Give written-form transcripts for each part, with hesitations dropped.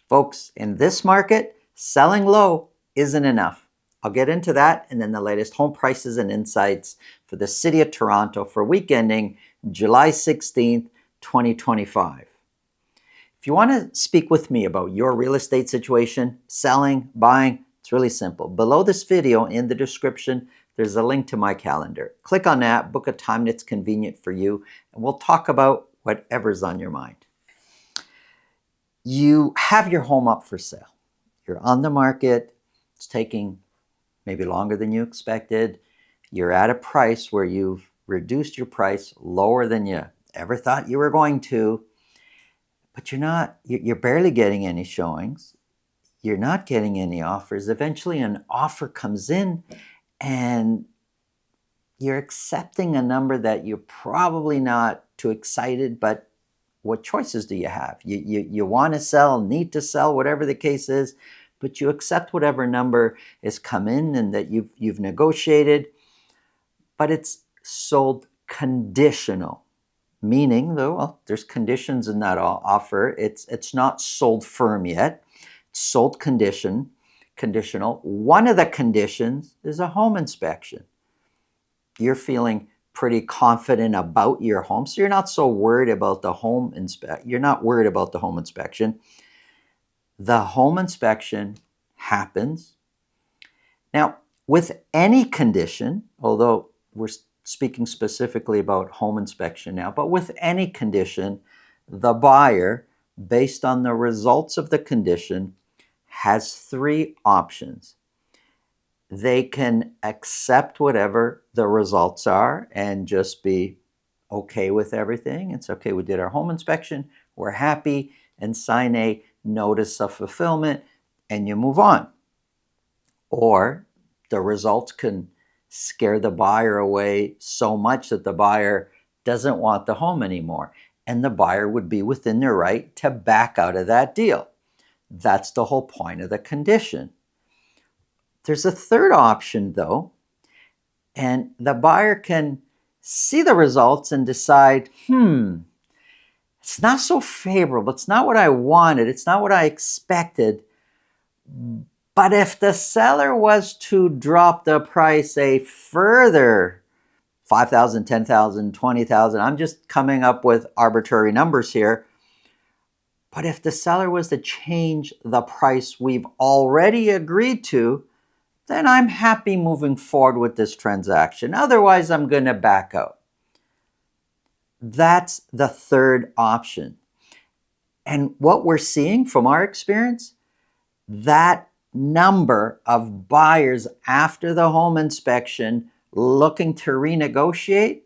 Folks, in this market, selling low isn't enough. I'll get into that and then the latest home prices and insights for the City of Toronto for week ending July 16th, 2025. If you want to speak with me about your real estate situation, selling, buying, it's really simple. Below this video in the description, there's a link to my calendar. Click on that, book a time that's convenient for you, and we'll talk about whatever's on your mind. You have your home up for sale. You're on the market. It's taking maybe longer than you expected. You're at a price where you've reduced your price lower than you ever thought you were going to, but you're barely getting any showings. You're not getting any offers. Eventually an offer comes in and you're accepting a number that you're probably not too excited, but what choices do you have? You want to sell, need to sell, whatever the case is, but you accept whatever number is come in and that you've negotiated, but it's sold conditional. Meaning, though, well, there's conditions in that offer. It's not sold firm yet. It's sold conditional. One of the conditions is a home inspection. You're feeling pretty confident about your home, so you're not so worried about the home inspection. You're not worried about the home inspection. The home inspection happens. Now, with any condition, although we're speaking specifically about home inspection now, but with any condition, the buyer, based on the results of the condition, has three options. They can accept whatever the results are and just be okay with everything. It's okay, we did our home inspection, we're happy, and sign a notice of fulfillment, and you move on. Or the results can scare the buyer away so much that the buyer doesn't want the home anymore, and the buyer would be within their right to back out of that deal. That's the whole point of the condition. There's a third option, though, and the buyer can see the results and decide, it's not so favorable, it's not what I wanted, it's not what I expected. But if the seller was to drop the price a further $5,000, $10,000, $20,000, I'm just coming up with arbitrary numbers here. But if the seller was to change the price we've already agreed to, then I'm happy moving forward with this transaction. Otherwise, I'm going to back out. That's the third option. And what we're seeing from our experience, that number of buyers after the home inspection looking to renegotiate,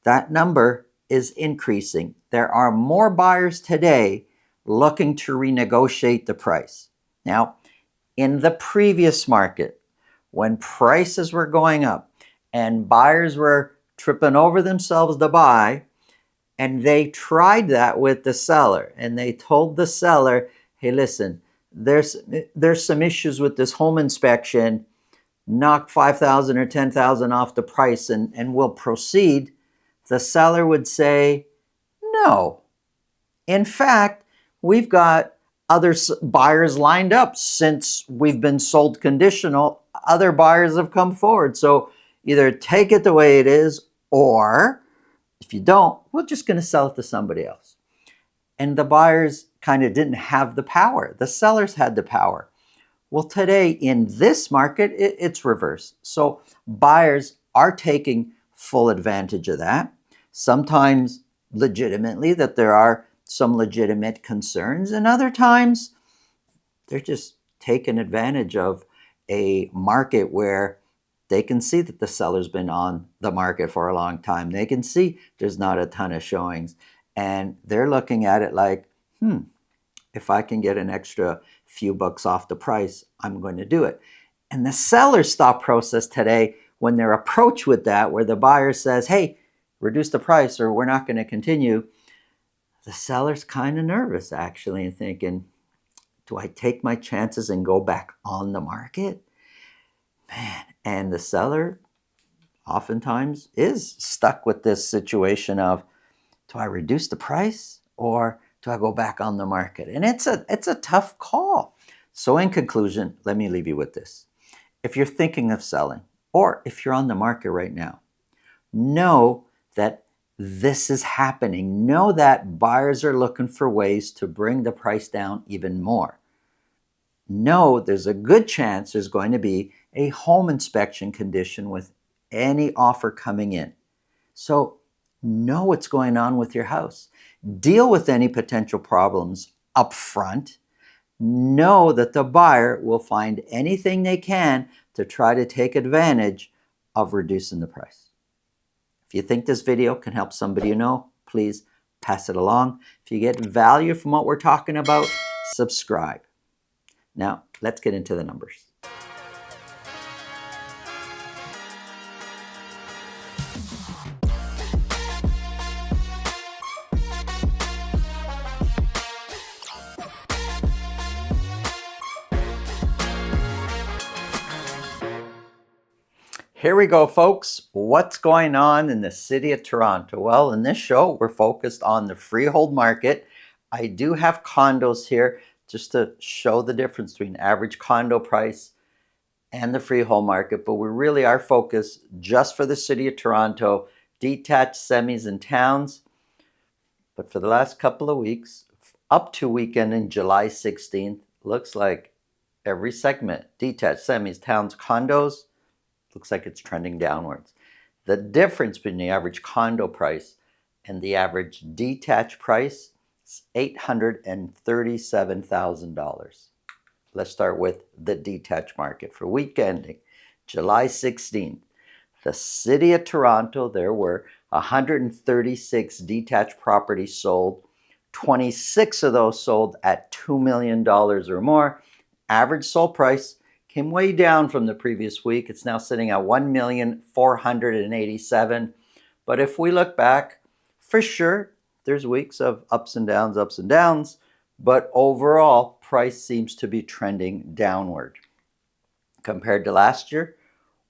that number is increasing. There are more buyers today looking to renegotiate the price. Now, in the previous market, when prices were going up and buyers were tripping over themselves to buy, and they tried that with the seller, and they told the seller, hey, listen, there's some issues with this home inspection, knock $5,000 or $10,000 off the price and we'll proceed. The seller would say, no. In fact, we've got other buyers lined up since we've been sold conditional. Other buyers have come forward. So either take it the way it is, or if you don't, we're just going to sell it to somebody else. And the buyers kind of didn't have the power. The sellers had the power. Well, today in this market, it's reversed. So buyers are taking full advantage of that. Sometimes legitimately, that there are some legitimate concerns, and other times they're just taking advantage of a market where they can see that the seller's been on the market for a long time. They can see there's not a ton of showings. And they're looking at it like, if I can get an extra few bucks off the price, I'm going to do it. And the seller's thought process today, when they're approached with that, where the buyer says, hey, reduce the price or we're not going to continue, the seller's kind of nervous actually and thinking, do I take my chances and go back on the market? Man, and the seller oftentimes is stuck with this situation of, do I reduce the price or do I go back on the market? And it's a tough call. So in conclusion, let me leave you with this. If you're thinking of selling, or if you're on the market right now, know that this is happening. Know that buyers are looking for ways to bring the price down even more. Know there's a good chance there's going to be a home inspection condition with any offer coming in. So know what's going on with your house. Deal with any potential problems up front. Know that the buyer will find anything they can to try to take advantage of reducing the price. If you think this video can help somebody you know, please pass it along. If you get value from what we're talking about, subscribe. Now, let's get into the numbers. Here we go, folks. What's going on in the city of Toronto? Well, in this show, we're focused on the freehold market. I do have condos here just to show the difference between average condo price and the freehold market, but we really are focused just for the city of Toronto, detached semis and towns. But for the last couple of weeks, up to weekend in July 16th, looks like every segment, detached semis, towns, condos, looks like it's trending downwards. The difference between the average condo price and the average detached price is $837,000. Let's start with the detached market. For week ending July 16th, the city of Toronto, there were 136 detached properties sold. 26 of those sold at $2 million or more. Average sold price came way down from the previous week. It's now sitting at $1,487,000. But if we look back, for sure, there's weeks of ups and downs, but overall, price seems to be trending downward. Compared to last year,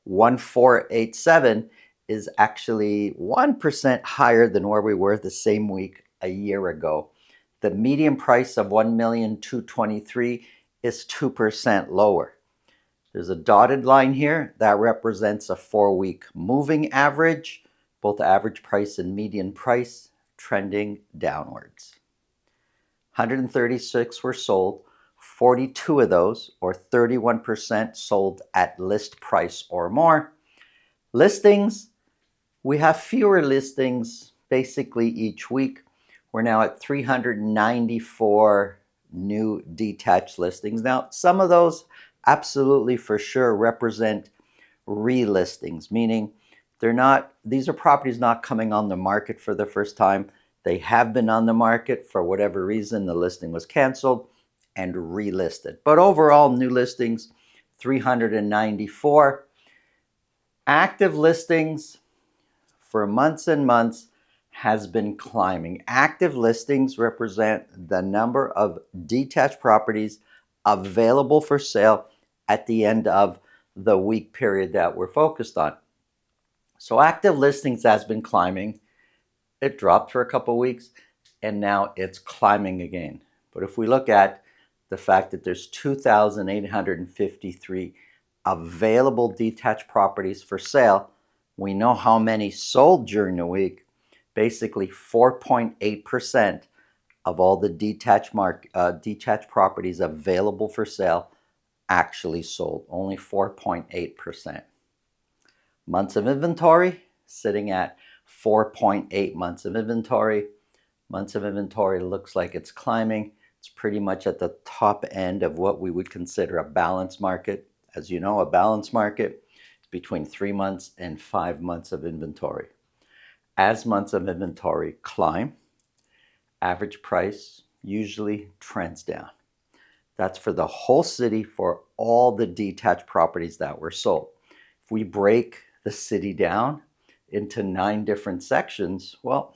1,487 is actually 1% higher than where we were the same week a year ago. The median price of $1,223,000 is 2% lower. There's a dotted line here that represents a 4-week moving average, both average price and median price trending downwards. 136 were sold, 42 of those, or 31%, sold at list price or more. Listings, we have fewer listings basically each week. We're now at 394 new detached listings. Now, some of those absolutely for sure represent relistings, meaning these are properties not coming on the market for the first time. They have been on the market for whatever reason, the listing was canceled and relisted. But overall, new listings, 394. Active listings for months and months has been climbing. Active listings represent the number of detached properties available for sale at the end of the week period that we're focused on. So active listings has been climbing. It dropped for a couple weeks and now it's climbing again. But if we look at the fact that there's 2,853 available detached properties for sale, we know how many sold during the week. Basically 4.8% of all the detached properties available for sale actually sold, only 4.8%. Months of inventory sitting at 4.8 months of inventory. Months of inventory looks like it's climbing. It's pretty much at the top end of what we would consider a balanced market. As you know, a balanced market is between 3 months and 5 months of inventory. As months of inventory climb, average price usually trends down. That's for the whole city for all the detached properties that were sold. If we break the city down into 9 different sections, well,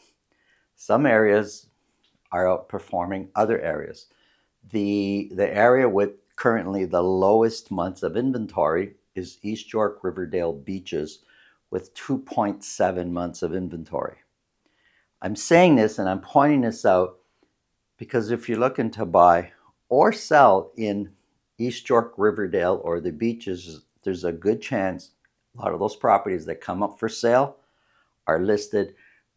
some areas are outperforming other areas. The area with currently the lowest months of inventory is East York Riverdale Beaches with 2.7 months of inventory. I'm saying this and I'm pointing this out Because if you're looking to buy or sell in East York, Riverdale, or the beaches, there's a good chance a lot of those properties that come up for sale are listed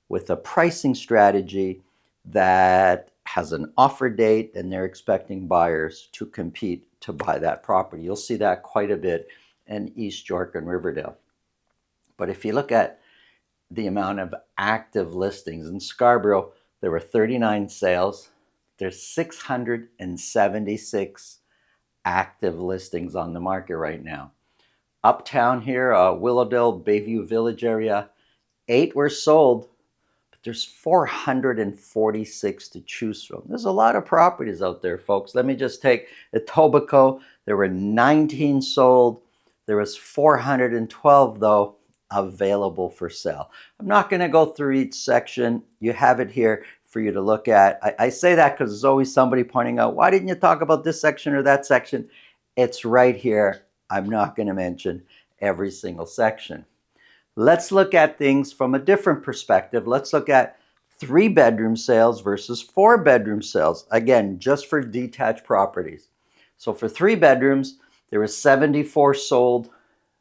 with a pricing strategy that has an offer date and they're expecting buyers to compete to buy that property. You'll see that quite a bit in East York and Riverdale. But if you look at the amount of active listings in Scarborough, there were 39 sales. There's 676 active listings on the market right now. Uptown here, Willowdale, Bayview Village area, 8 were sold, but there's 446 to choose from. There's a lot of properties out there, folks. Let me just take Etobicoke. There were 19 sold. There was 412, though, available for sale. I'm not going to go through each section. You have it here for you to look at. I say that because there's always somebody pointing out, why didn't you talk about this section or that section? It's right here. I'm not going to mention every single section. Let's look at things from a different perspective. Let's look at 3-bedroom sales versus 4-bedroom sales. Again, just for detached properties. So for 3 bedrooms, there were 74 sold.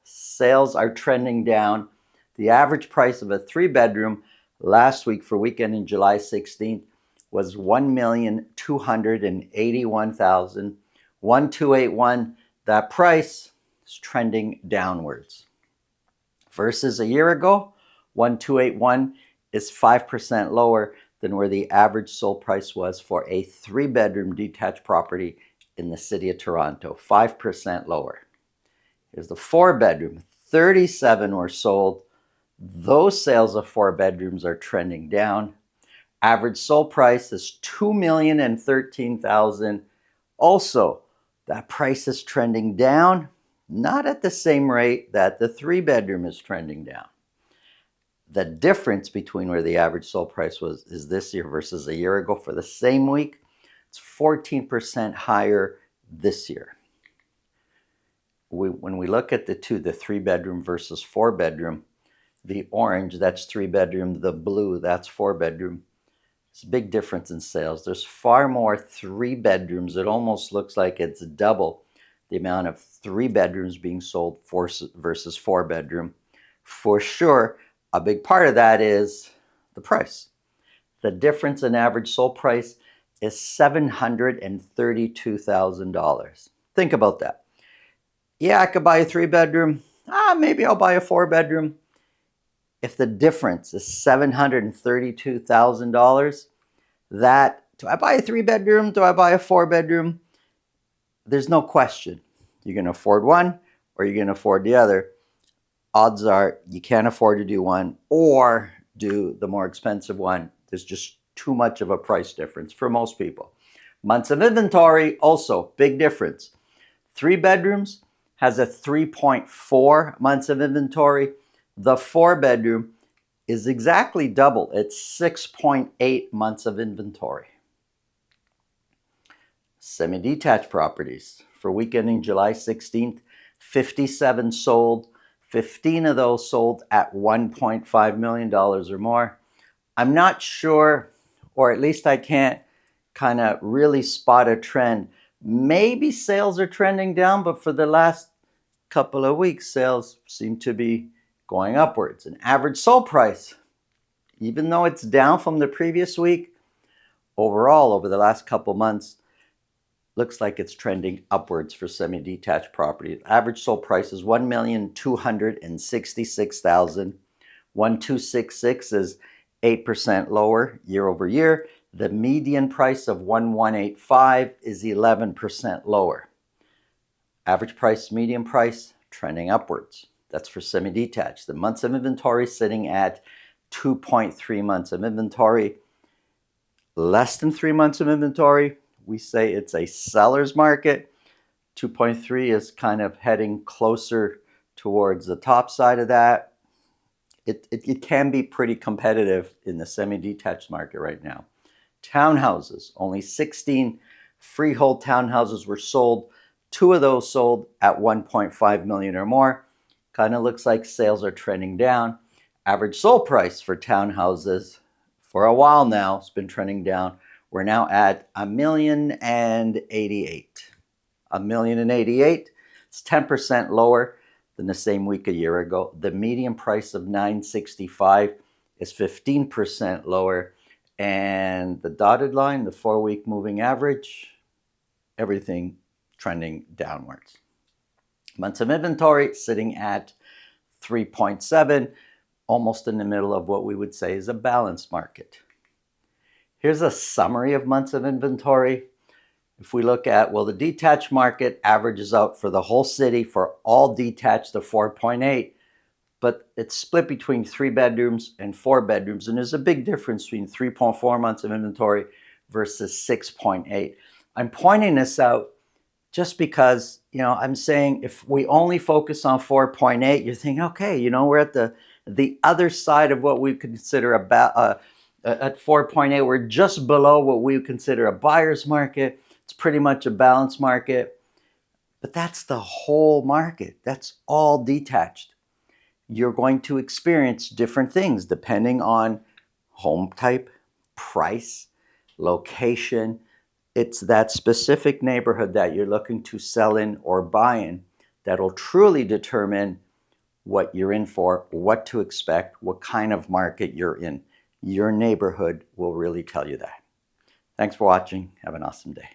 Sales are trending down. The average price of a 3-bedroom last week for weekend in July 16th was $1,281,000. 1,281. That price is trending downwards. Versus a year ago, 1,281 is 5% lower than where the average sold price was for a 3-bedroom detached property in the city of Toronto. 5% lower. Here's the 4-bedroom. 37 were sold. Those sales of 4 bedrooms are trending down. Average sold price is $2,013,000. Also, that price is trending down, not at the same rate that the 3-bedroom is trending down. The difference between where the average sold price is this year versus a year ago for the same week, it's 14% higher this year. When we look at the 3-bedroom versus 4-bedroom, the orange, that's 3-bedroom, the blue, that's 4-bedroom. It's a big difference in sales. There's far more 3-bedrooms. It almost looks like it's double the amount of 3-bedrooms being sold versus 4-bedroom. For sure, a big part of that is the price. The difference in average sold price is $732,000. Think about that. Yeah, I could buy a 3-bedroom. Maybe I'll buy a 4-bedroom. If the difference is $732,000, do I buy a 3-bedroom? Do I buy a 4-bedroom? There's no question. You're going to afford one or you're going to afford the other. Odds are you can't afford to do one or do the more expensive one. There's just too much of a price difference for most people. Months of inventory, also big difference. 3 bedrooms has a 3.4 months of inventory. The 4-bedroom is exactly double. It's 6.8 months of inventory. Semi-detached properties. For week ending July 16th, 57 sold. 15 of those sold at $1.5 million or more. I'm not sure, or at least I can't kind of really spot a trend. Maybe sales are trending down, but for the last couple of weeks, sales seem to be going upwards. An average sold price, even though it's down from the previous week, overall over the last couple months, looks like it's trending upwards for semi-detached property. Average sold price is $1,266,000. 1,266 is 8% lower year over year. The median price of 1,185 is 11% lower. Average price, median price, trending upwards. That's for semi-detached. The months of inventory sitting at 2.3 months of inventory. Less than 3 months of inventory, we say it's a seller's market. 2.3 is kind of heading closer towards the top side of that. It can be pretty competitive in the semi-detached market right now. Townhouses, only 16 freehold townhouses were sold. 2 of those sold at $1.5 million or more. Kind of looks like sales are trending down. Average sold price for townhouses for a while now has been trending down. We're now at 1,088,000. 1,088,000. It's 10% lower than the same week a year ago. The median price of 965 is 15% lower. And the dotted line, the 4-week moving average, everything trending downwards. Months of inventory sitting at 3.7, almost in the middle of what we would say is a balanced market. Here's a summary of months of inventory. If we look at, well, the detached market averages out for the whole city for all detached to 4.8, but it's split between 3 bedrooms and 4 bedrooms. And there's a big difference between 3.4 months of inventory versus 6.8. I'm pointing this out just because, I'm saying if we only focus on 4.8, you're thinking, okay, we're at the other side of what we consider at 4.8, we're just below what we would consider a buyer's market. It's pretty much a balanced market, but that's the whole market. That's all detached. You're going to experience different things depending on home type, price, location. It's that specific neighborhood that you're looking to sell in or buy in that'll truly determine what you're in for, what to expect, what kind of market you're in. Your neighborhood will really tell you that. Thanks for watching. Have an awesome day.